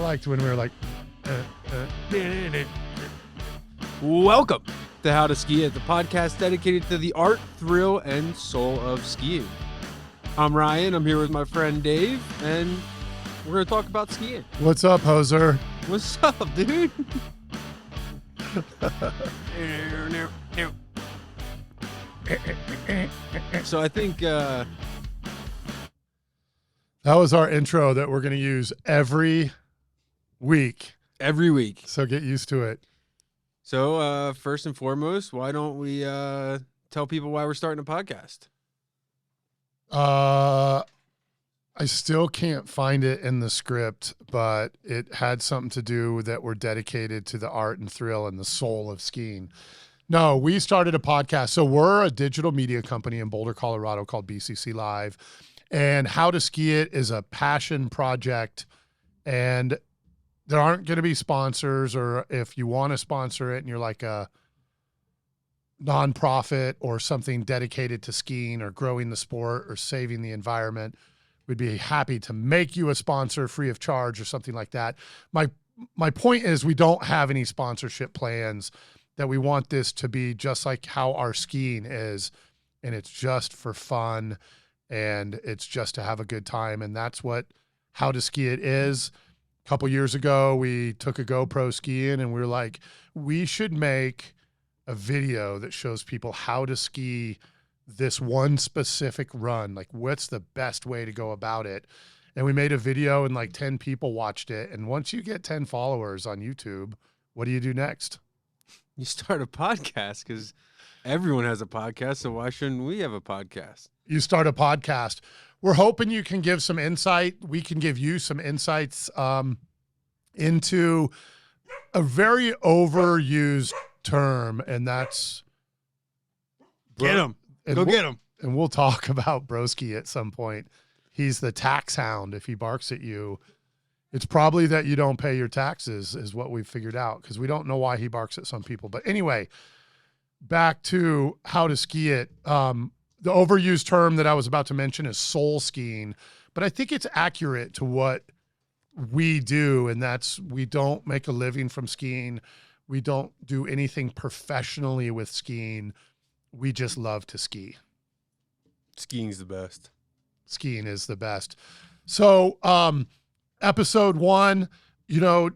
I liked when we were like, Welcome to How to Ski It, the podcast dedicated to the art, thrill, and soul of skiing. I'm Ryan. I'm here with my friend Dave, and we're going to talk about skiing. What's up, hoser? What's up, dude? So I think That was our intro that we're going to use every week. every week. So get used to it. So first and foremost, why don't we tell people why we're starting a podcast? I still can't find it in the script, but it had something to do that we're dedicated to the art and thrill and the soul of skiing. No, we started a podcast. So we're a digital media company in Boulder, Colorado called BCC Live. And How to Ski It is a passion project. And there aren't going to be sponsors, or if you want to sponsor it and you're like a nonprofit or something dedicated to skiing or growing the sport or saving the environment, we'd be happy to make you a sponsor free of charge or something like that. My point is we don't have any sponsorship plans, that we want this to be just like how our skiing is, and it's just for fun and it's just to have a good time. And that's what How to Ski It is. A couple years ago, we took a GoPro skiing and we were like, we should make a video that shows people how to ski this one specific run. Like, what's the best way to go about it? And we made a video and like 10 people watched it. And once you get 10 followers on YouTube, what do you do next? You start a podcast because everyone has a podcast, so why shouldn't we have a podcast? You start a podcast. We're hoping you can give some insight. We can give you some insights into a very overused term, and that's Get him. Go get him. And we'll talk about Broski at some point. He's the tax hound. If he barks at you, it's probably that you don't pay your taxes, is what we've figured out, because we don't know why he barks at some people. But anyway, back to How to Ski It. The overused term that I was about to mention is soul skiing, but I think it's accurate to what we do, and that's we don't make a living from skiing. We don't do anything professionally with skiing. We just love to ski. Skiing's the best. Skiing is the best. So, episode 1,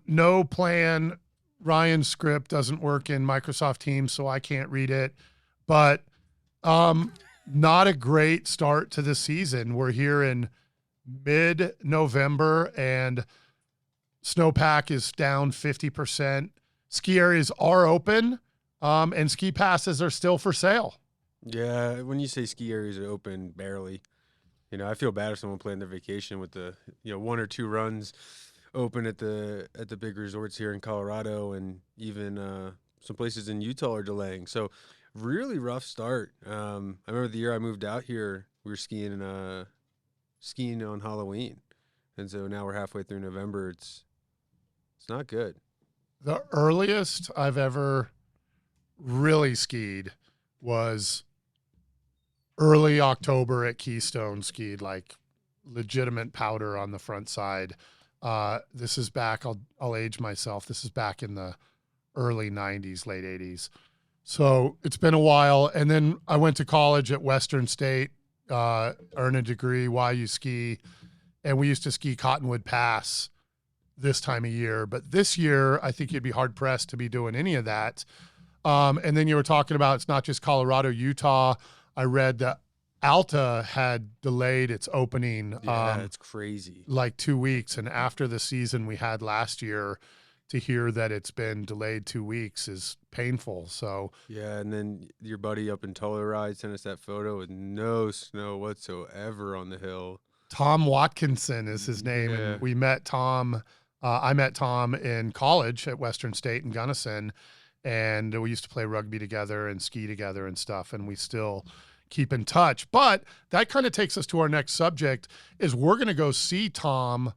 no plan. Ryan's script doesn't work in Microsoft Teams, so I can't read it. But not a great start to the season. We're here in mid-November, and snowpack is down 50%. Ski areas are open, and ski passes are still for sale. Yeah, when you say ski areas are open, barely. I feel bad if someone planned their vacation with the, 1 or 2 runs open at the big resorts here in Colorado, and even some places in Utah are delaying. So really rough start. I remember the year I moved out here, we were skiing on Halloween, and so now we're halfway through November. It's not good. The earliest I've ever really skied was early October at Keystone. Skied like legitimate powder on the front side. This is back, I'll age myself. This is back in the early 90s, late 80s. So it's been a while. And then I went to college at Western State, earn a degree while you ski. And we used to ski Cottonwood Pass this time of year. But this year, I think you'd be hard pressed to be doing any of that. And then you were talking about, it's not just Colorado, Utah. I read that Alta had delayed its opening. Yeah, it's crazy. Like 2 weeks. And after the season we had last year, to hear that it's been delayed 2 weeks is painful. So yeah, and then your buddy up in Telluride sent us that photo with no snow whatsoever on the hill. Tom Watkinson is his name. Yeah. And we met Tom. I met Tom in college at Western State in Gunnison, and we used to play rugby together and ski together and stuff. And we still keep in touch. But that kind of takes us to our next subject, is we're going to go see Tom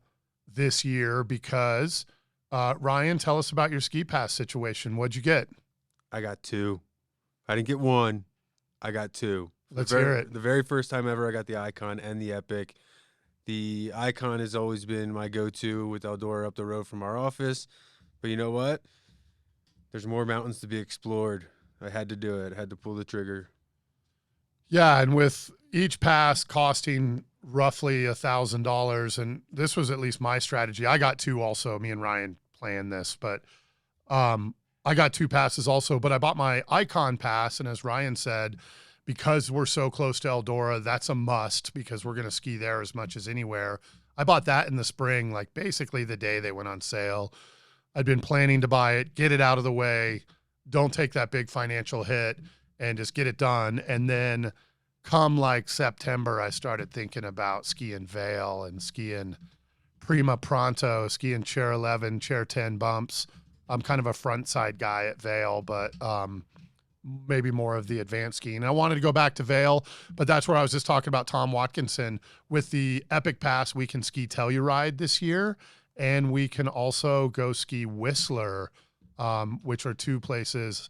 this year because Ryan, tell us about your ski pass situation. What'd you get? I got 2. I didn't get 1. I got 2. Let's hear it. The very first time ever I got the Icon and the Epic. The Icon has always been my go-to with Eldora up the road from our office. But you know what? There's more mountains to be explored. I had to do it. I had to pull the trigger. Yeah, and with each pass costing roughly $1,000, and this was at least my strategy. I got two also. Me and Ryan planned this, but I got two passes also. But I bought my Icon pass, and as Ryan said, because we're so close to Eldora, that's a must because we're going to ski there as much as anywhere. I bought that in the spring, like basically the day they went on sale. I'd been planning to buy it, get it out of the way, don't take that big financial hit, and just get it done. And then come like September, I started thinking about skiing Vail and skiing Prima Pronto, skiing Chair 11, Chair 10 bumps. I'm kind of a front side guy at Vail, but maybe more of the advanced skiing. And I wanted to go back to Vail, but that's where I was just talking about Tom Watkinson. With the Epic Pass, we can ski Telluride this year, and we can also go ski Whistler, which are two places.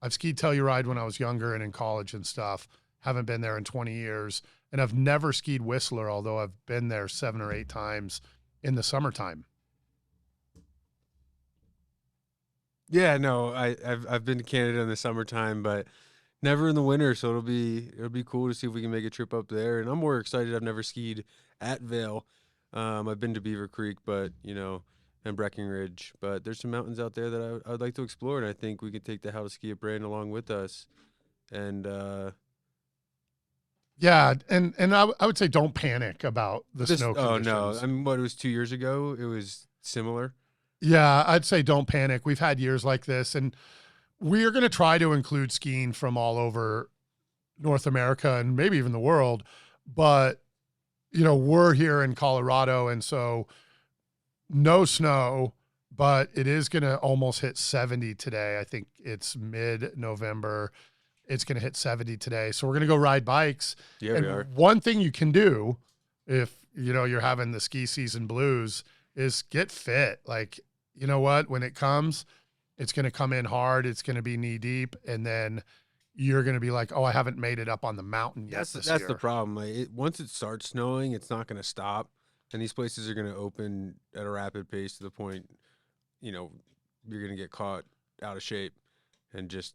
I've skied Telluride when I was younger and in college and stuff. Haven't been there in 20 years. And I've never skied Whistler, although I've been there 7 or 8 times in the summertime. Yeah, no, I've been to Canada in the summertime, but never in the winter. So it'll be cool to see if we can make a trip up there. And I'm more excited. I've never skied at Vail. I've been to Beaver Creek, but and Breckenridge. But there's some mountains out there that I would like to explore, and I think we could take the How to Ski It brand along with us. And yeah, and I would say don't panic about the snow conditions. Oh no, I mean, what, it was 2 years ago? It was similar. Yeah, I'd say don't panic. We've had years like this, and we are going to try to include skiing from all over North America and maybe even the world. But, we're here in Colorado, and so no snow, but it is going to almost hit 70 today. I think it's mid-November. It's going to hit 70 today. So we're going to go ride bikes. Yeah, and we are. One thing you can do if, you're having the ski season blues is get fit. Like, you know what? When it comes, it's going to come in hard. It's going to be knee deep. And then you're going to be like, oh, I haven't made it up on the mountain yet this year. That's the problem. Like, once it starts snowing, it's not going to stop. And these places are going to open at a rapid pace to the point, you're going to get caught out of shape and just,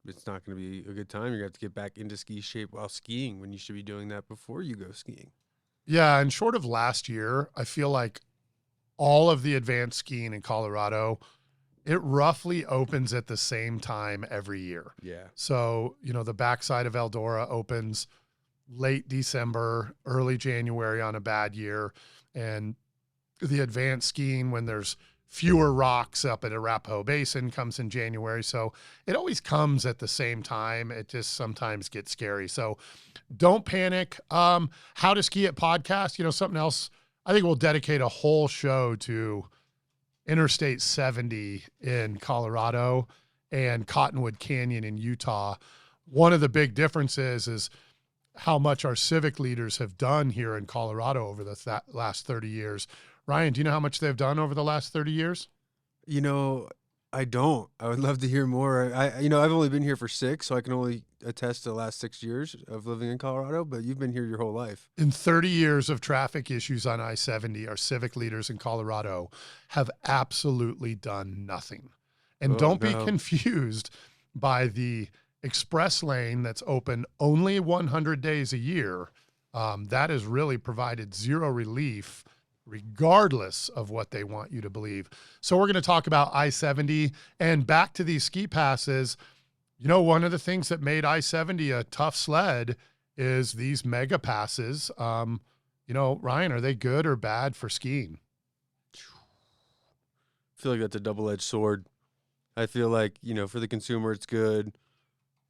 it's not going to be a good time. You're going to have to get back into ski shape while skiing when you should be doing that before you go skiing. Yeah. And short of last year, I feel like all of the advanced skiing in Colorado, it roughly opens at the same time every year. Yeah. So, the backside of Eldora opens late December, early January on a bad year. And the advanced skiing, when there's fewer rocks up at Arapahoe Basin, comes in January. So it always comes at the same time. It just sometimes gets scary. So don't panic. How to Ski It podcast, something else. I think we'll dedicate a whole show to Interstate 70 in Colorado and Cottonwood Canyon in Utah. One of the big differences is how much our civic leaders have done here in Colorado over the last 30 years. Ryan, do you know how much they've done over the last 30 years? I don't. I would love to hear more. I've only been here for 6, so I can only attest to the last 6 years of living in Colorado, but you've been here your whole life. In 30 years of traffic issues on I-70, our civic leaders in Colorado have absolutely done nothing. And don't be confused by the express lane that's open only 100 days a year. That has really provided zero relief regardless of what they want you to believe. So we're going to talk about I-70 and back to these ski passes. One of the things that made I-70 a tough sled is these mega passes. Ryan, are they good or bad for skiing? I feel like that's a double-edged sword. I feel like, for the consumer, it's good.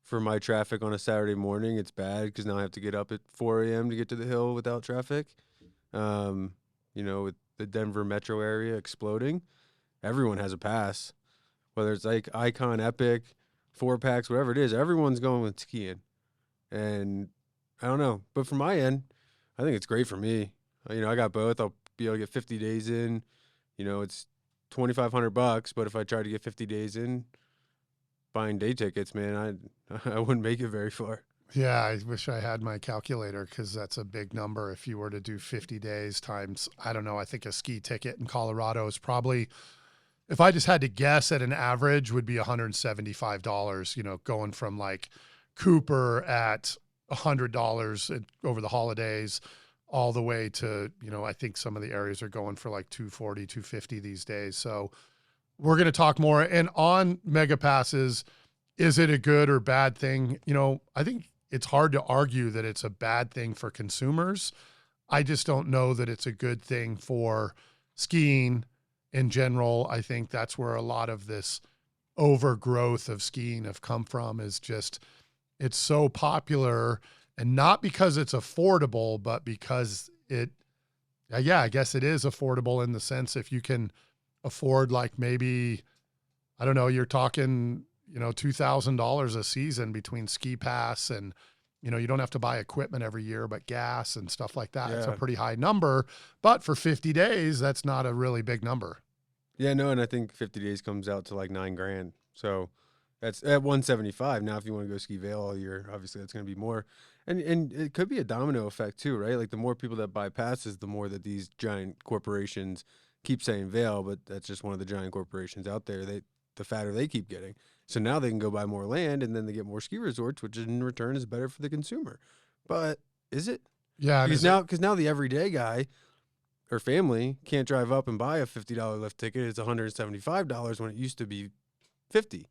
For my traffic on a Saturday morning, it's bad because now I have to get up at 4 a.m. to get to the hill without traffic. With the Denver metro area exploding, everyone has a pass, whether it's like Icon, Epic, 4-packs, whatever it is, everyone's going with skiing. And I don't know, but from my end, I think it's great for me. I got both. I'll be able to get 50 days in. It's $2,500, but if I try to get 50 days in, buying day tickets, man, I wouldn't make it very far. Yeah, I wish I had my calculator because that's a big number. If you were to do 50 days times, I don't know, I think a ski ticket in Colorado is probably, if I just had to guess at an average, would be $175, going from like Cooper at $100 over the holidays all the way to, I think some of the areas are going for like 240, 250 these days. So we're going to talk more. And on mega passes, is it a good or bad thing? I think it's hard to argue that it's a bad thing for consumers. I just don't know that it's a good thing for skiing in general. I think that's where a lot of this overgrowth of skiing have come from, is just it's so popular, and not because it's affordable, but because I guess it is affordable in the sense if you can afford, like, maybe, I don't know, you're talking, $2,000 a season between ski pass and, you don't have to buy equipment every year, but gas and stuff like that. It's a Yeah. pretty high number, but for 50 days, that's not a really big number. Yeah, no, and I think 50 days comes out to like $9,000. So that's at 175. Now, if you want to go ski Vail all year, obviously that's going to be more. And it could be a domino effect too, right? Like the more people that buy passes, the more that these giant corporations keep saying Vail, but that's just one of the giant corporations out there. The fatter they keep getting. So now they can go buy more land and then they get more ski resorts, which in return is better for the consumer. But is it? Yeah. And Because now the everyday guy or family can't drive up and buy a $50 lift ticket. It's $175 when it used to be $50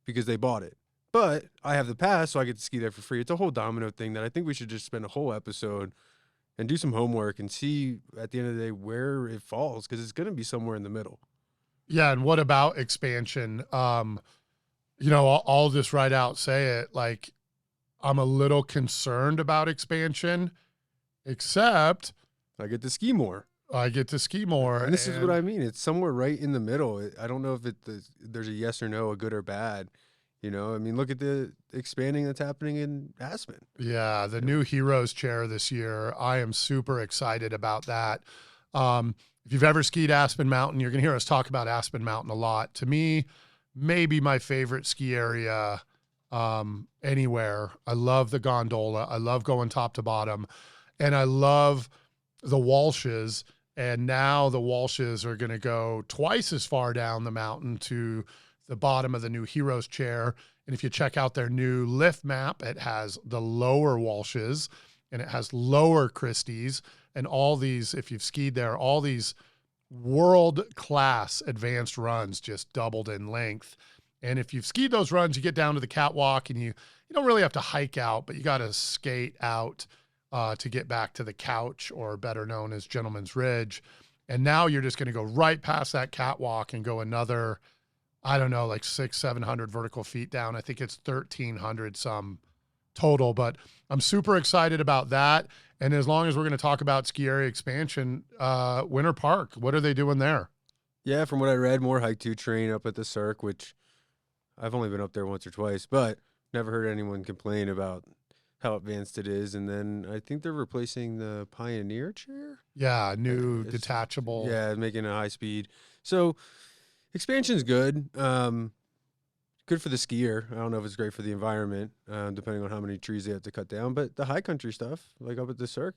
because they bought it. But I have the pass, so I get to ski there for free. It's a whole domino thing that I think we should just spend a whole episode and do some homework and see at the end of the day where it falls, because it's going to be somewhere in the middle. Yeah, and what about expansion? I'll just right out say it. Like, I'm a little concerned about expansion, except I get to ski more. I get to ski more. And this is what I mean. It's somewhere right in the middle. I don't know if there's a yes or no, a good or bad. I mean, look at the expanding that's happening in Aspen. Yeah, the new Heroes chair this year. I am super excited about that. If you've ever skied Aspen Mountain, you're going to hear us talk about Aspen Mountain a lot. To me, maybe my favorite ski area anywhere. I love the gondola. I love going top to bottom. And I love the Walshes. And now the Walshes are going to go twice as far down the mountain to the bottom of the new Heroes chair. And if you check out their new lift map, it has the lower Walshes and it has lower Christies and all these, if you've skied there, all these world-class advanced runs just doubled in length. And if you've skied those runs, you get down to the catwalk and you don't really have to hike out, but you got to skate out to get back to the couch, or better known as Gentleman's Ridge. And now you're just going to go right past that catwalk and go another, I don't know, like 600-700 vertical feet down. I think it's 1,300 some total, but I'm super excited about that. And as long as we're going to talk about ski area expansion, Winter Park, what are they doing there? Yeah, from what I read, more hike to train up at the Cirque, which I've only been up there once or twice, but never heard anyone complain about how advanced it is. And then I think they're replacing the Pioneer chair. Yeah, new detachable. Yeah, making a high speed. So expansion's good. Good for the skier. I don't know if it's great for the environment, depending on how many trees they have to cut down. But the high country stuff, like up at the Cirque,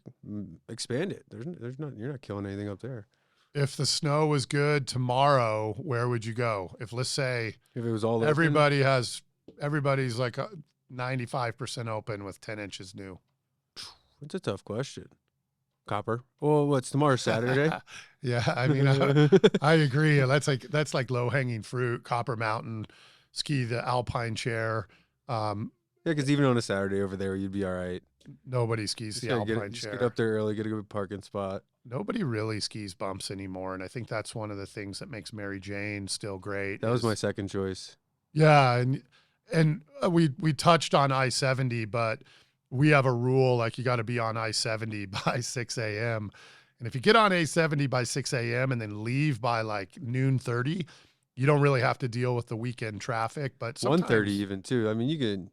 expand it. There's not, you're not killing anything up there. If the snow was good tomorrow, where would you go? If, let's say, If it was all open, everybody's like 95% open with 10 inches new. it's a tough question. Copper. Well, what's tomorrow? Saturday. Yeah, I mean, I agree. That's like low hanging fruit. Copper Mountain, ski the Alpine chair. Yeah, because even on a Saturday over there, you'd be all right. Nobody skis the Alpine Just chair. get up there early, get a good parking spot. Nobody really skis bumps anymore, and I think that's one of the things that makes Mary Jane still great. That was my second choice. Yeah, and we touched on I-70, but we have a rule, like, you got to be on I-70 by 6 a.m. And if you get on I-70 by 6 a.m. and then leave by like noon 30, you don't really have to deal with the weekend traffic. But 1:30 even too. I mean, you can,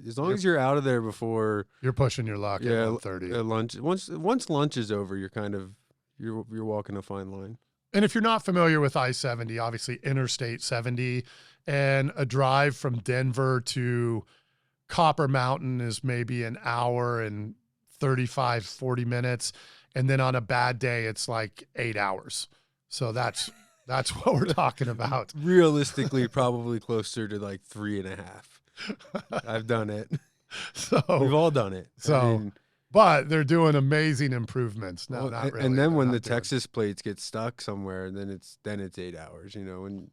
as long as you're out of there before you're pushing your luck at 1:30. Lunch. Once lunch is over, you're walking a fine line. And if you're not familiar with I-70, obviously Interstate 70, and a drive from Denver to Copper Mountain is maybe an hour and 35, 40 minutes. And then on a bad day, it's like 8 hours. So that's what we're talking about. Realistically, probably closer to like 3.5. I've done it. So We've all done it. So, but they're doing amazing improvements. No, not really. And then They're when not the doing- Texas plates get stuck somewhere, then it's 8 hours, and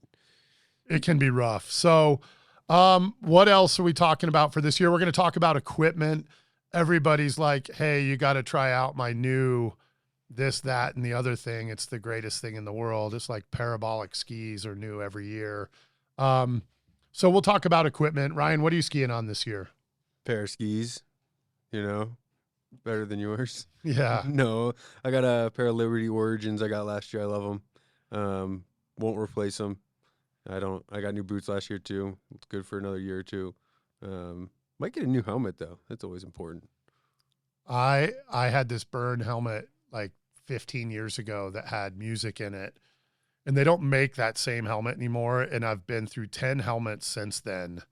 it can be rough. So, what else are we talking about for this year? We're going to talk about equipment. Everybody's like, hey, you got to try out my new this, that, and the other thing. It's the greatest thing in the world. It's like parabolic skis are new every year. So we'll talk about equipment. Ryan, what are you skiing on this year? pair of skis, better than yours. Yeah. No, I got a pair of Liberty Origins I got last year. I love them. Won't replace them. I got new boots last year too. It's good for another year or two. Might get a new helmet though. That's always important. I had this Burn helmet like 15 years ago that had music in it, and they don't make that same helmet anymore. And I've been through 10 helmets since then.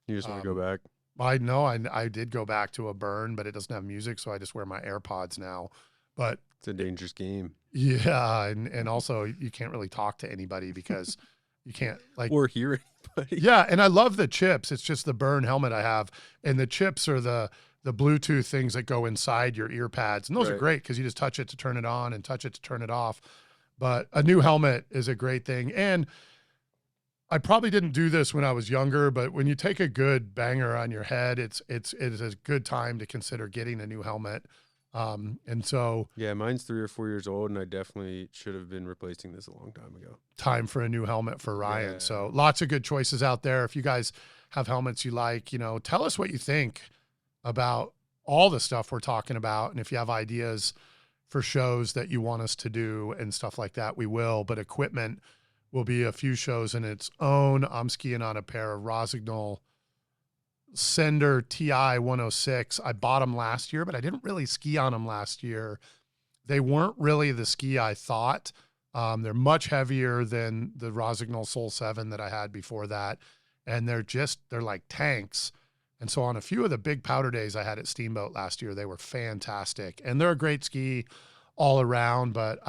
You just want to go back? I know I did go back to a Burn, but it doesn't have music, so I just wear my AirPods now. But it's a dangerous game. Yeah, and also you can't really talk to anybody because you can't or hear anybody. Yeah, and I love the chips. It's just the Burn helmet I have, and the chips are the Bluetooth things that go inside your ear pads, and those are great because you just touch it to turn it on and touch it to turn it off. But a new helmet is a great thing, and I probably didn't do this when I was younger, but when you take a good banger on your head, it is a good time to consider getting a new helmet. And so yeah, mine's 3 or 4 years old, and I definitely should have been replacing this a long time ago. Time for a new helmet for Ryan. Yeah. So lots of good choices out there. If you guys have helmets you like, tell us what you think about all the stuff we're talking about. And if you have ideas for shows that you want us to do and stuff like that, we will. But equipment will be a few shows in its own. I'm skiing on a pair of Rossignol Sender TI 106. I bought them last year, but I didn't really ski on them last year. They weren't really the ski I thought. They're much heavier than the Rossignol Soul 7 that I had before that. And they're like tanks. And so on a few of the big powder days I had at Steamboat last year, they were fantastic. And they're a great ski all around, but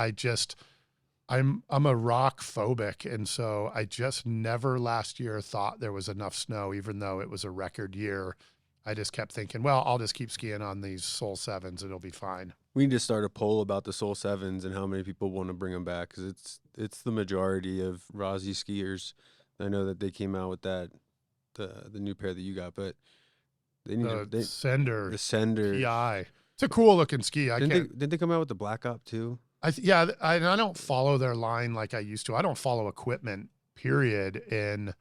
I'm a rock phobic, and so I just never last year thought there was enough snow, even though it was a record year. I just kept thinking, well, I'll just keep skiing on these Soul 7s. It'll be fine. We need to start a poll about the Soul 7s and how many people want to bring them back, because it's the majority of Rossi skiers. I know that they came out with the new pair that you got, but they need the Sender TI. It's a cool looking ski. Didn't they come out with the Black Op too? I don't follow their line like I used to. I don't follow equipment, period, in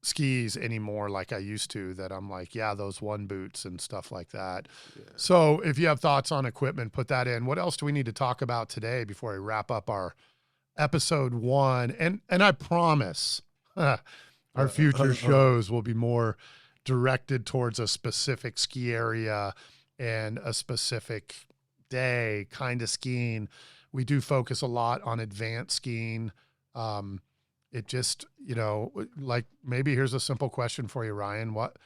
skis anymore like I used to, that I'm like, yeah, those one boots and stuff like that. Yeah. So if you have thoughts on equipment, put that in. What else do we need to talk about today before we wrap up our episode 1? And I promise our future shows will be more directed towards a specific ski area and a specific day kind of skiing. We do focus a lot on advanced skiing. It just, like, maybe here's a simple question for you, Ryan. What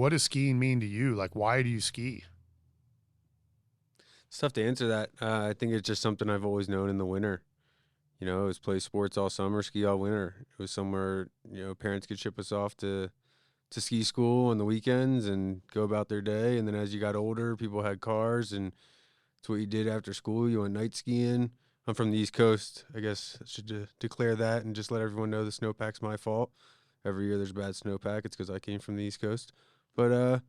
does skiing mean to you? Like, why do you ski? It's tough to answer that. I think it's just something I've always known in the winter. It was play sports all summer, ski all winter. It was somewhere, parents could ship us off to ski school on the weekends and go about their day. And then as you got older, people had cars, and it's what you did after school. You went night skiing. I'm from the East Coast. I guess I should declare that and just let everyone know the snowpack's my fault. Every year there's a bad snowpack. It's because I came from the East Coast. But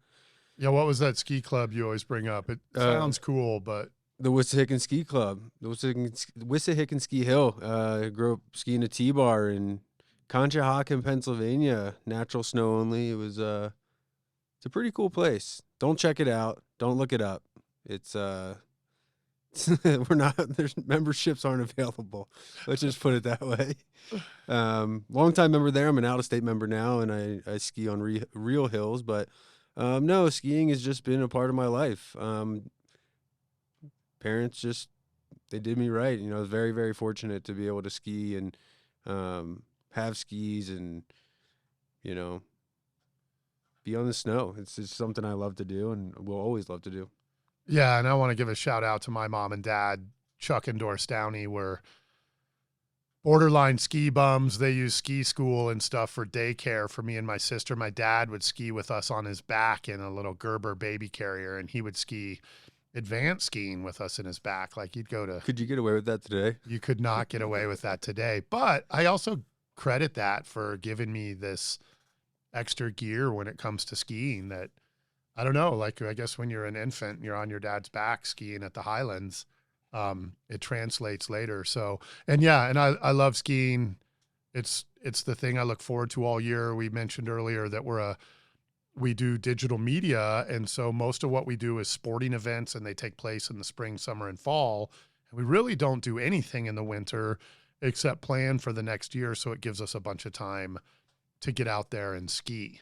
yeah, what was that ski club you always bring up? It sounds cool, but the Wissahickon Ski Club, the Wissahickon Ski Hill. I grew up skiing a T-bar in Conshohocken, Pennsylvania. Natural snow only. It was it's a pretty cool place. Don't check it out. Don't look it up. It's there's memberships aren't available. Let's just put it that way. Long-time member there. I'm an out-of-state member now, and I ski on real hills. But no, skiing has just been a part of my life. Parents they did me right. I was very, very fortunate to be able to ski and have skis, and be on the snow. It's just something I love to do and will always love to do. Yeah, and I want to give a shout out to my mom and dad. Chuck and Doris Downey were borderline ski bums. They used ski school and stuff for daycare for me and my sister. My dad would ski with us on his back in a little Gerber baby carrier, and he would ski advanced skiing with us in his back. Like you'd go to, Could you get away with that today? you could not get away with that today. But I also credit that for giving me this extra gear when it comes to skiing that, I don't know, like I guess when you're an infant and you're on your dad's back skiing at the Highlands, it translates later. So, and yeah, and I love skiing. It's the thing I look forward to all year. We mentioned earlier that we do digital media. And so most of what we do is sporting events, and they take place in the spring, summer, and fall. And we really don't do anything in the winter except plan for the next year. So it gives us a bunch of time to get out there and ski.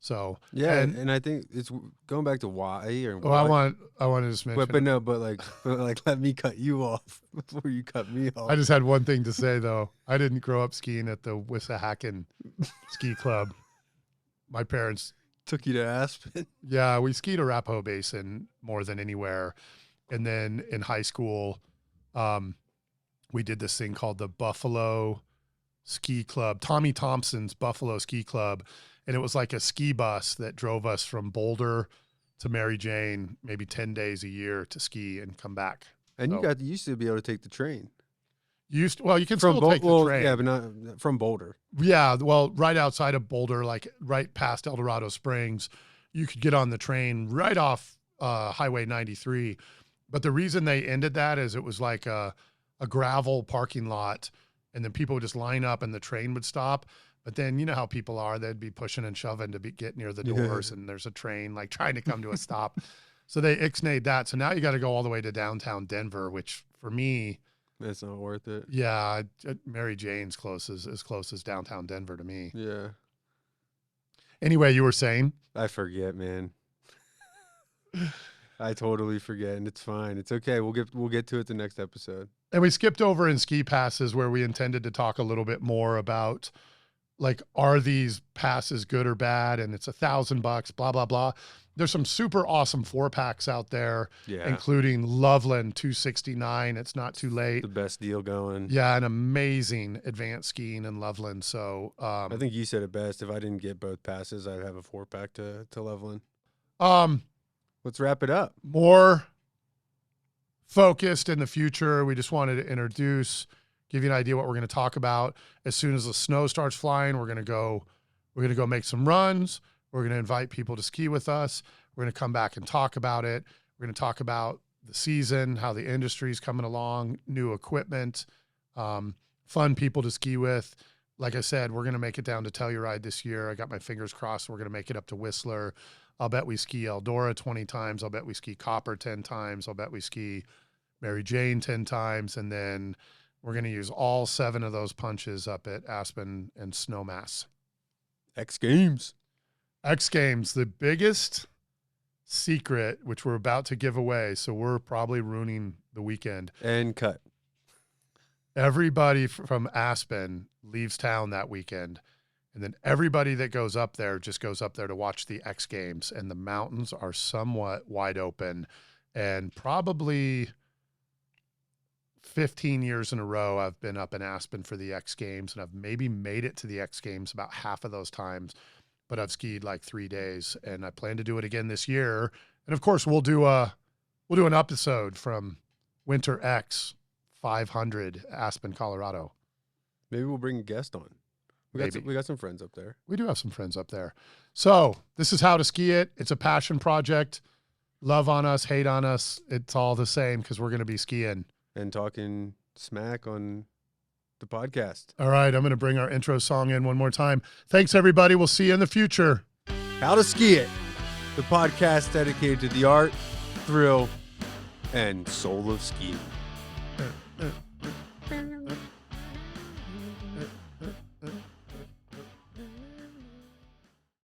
So Yeah, and, and I think it's going back to why or well, I want to just mention. but like let me cut you off before you cut me off. I just had one thing to say though. I didn't grow up skiing at the Wissahickon Ski Club. My parents Took you to Aspen. Yeah, we skied Arapahoe Basin more than anywhere. And then in high school, we did this thing called the Buffalo Ski Club, Tommy Thompson's Buffalo Ski Club. And it was like a ski bus that drove us from Boulder to Mary Jane, maybe 10 days a year to ski and come back. And So- you used to be able to take the train You can still take the train. Yeah, but not from Boulder. Yeah, well, right outside of Boulder, like right past El Dorado Springs, you could get on the train right off Highway 93. But the reason they ended that is it was like a gravel parking lot, and then people would just line up and the train would stop. But then you know how people are, they'd be pushing and shoving to get near the doors, and there's a train like trying to come to a stop. So they ixnayed that. So now you got to go all the way to downtown Denver, which for me, It's not worth it. yeah, Mary Jane's as close as downtown Denver to me. Yeah. Anyway, you were saying? I forget, man. I totally forget, and it's fine. It's okay. We'll get to it the next episode. And we skipped over in ski passes where we intended to talk a little bit more about, like, are these passes good or bad? And it's $1,000, blah, blah, blah. There's some super awesome 4-packs out there, Yeah. including Loveland 269. It's not too late. The best deal going. Yeah, an amazing advanced skiing in Loveland. So I think you said it best. If I didn't get both passes, I'd have a 4-pack to Loveland. Let's wrap it up. more focused in the future. We just wanted to give you an idea what we're going to talk about. As soon as the snow starts flying, we're going to go make some runs. We're going to invite people to ski with us. We're going to come back and talk about it. We're going to talk about the season, how the industry is coming along, new equipment, fun people to ski with. Like I said, we're going to make it down to Telluride this year. I got my fingers crossed. We're going to make it up to Whistler. I'll bet we ski Eldora 20 times. I'll bet we ski Copper 10 times. I'll bet we ski Mary Jane 10 times. And then we're going to use all 7 of those punches up at Aspen and Snowmass. X Games. X Games, the biggest secret, which we're about to give away. So we're probably ruining the weekend. And cut. Everybody from Aspen leaves town that weekend. And then everybody that goes up there just goes up there to watch the X Games. And the mountains are somewhat wide open. And probably 15 years in a row, I've been up in Aspen for the X Games. And I've maybe made it to the X Games about half of those times. But I've skied like 3 days. And I plan to do it again this year. And of course, we'll do an episode from Winter X 500 Aspen, Colorado. Maybe we'll bring a guest on. We got some friends up there. We do have some friends up there. So this is how to ski it. It's a passion project. Love on us, hate on us. It's all the same because we're going to be skiing. And talking smack on the podcast. All right. I'm going to bring our intro song in one more time. Thanks, everybody. We'll see you in the future. How to Ski It, the podcast dedicated to the art, thrill, and soul of skiing.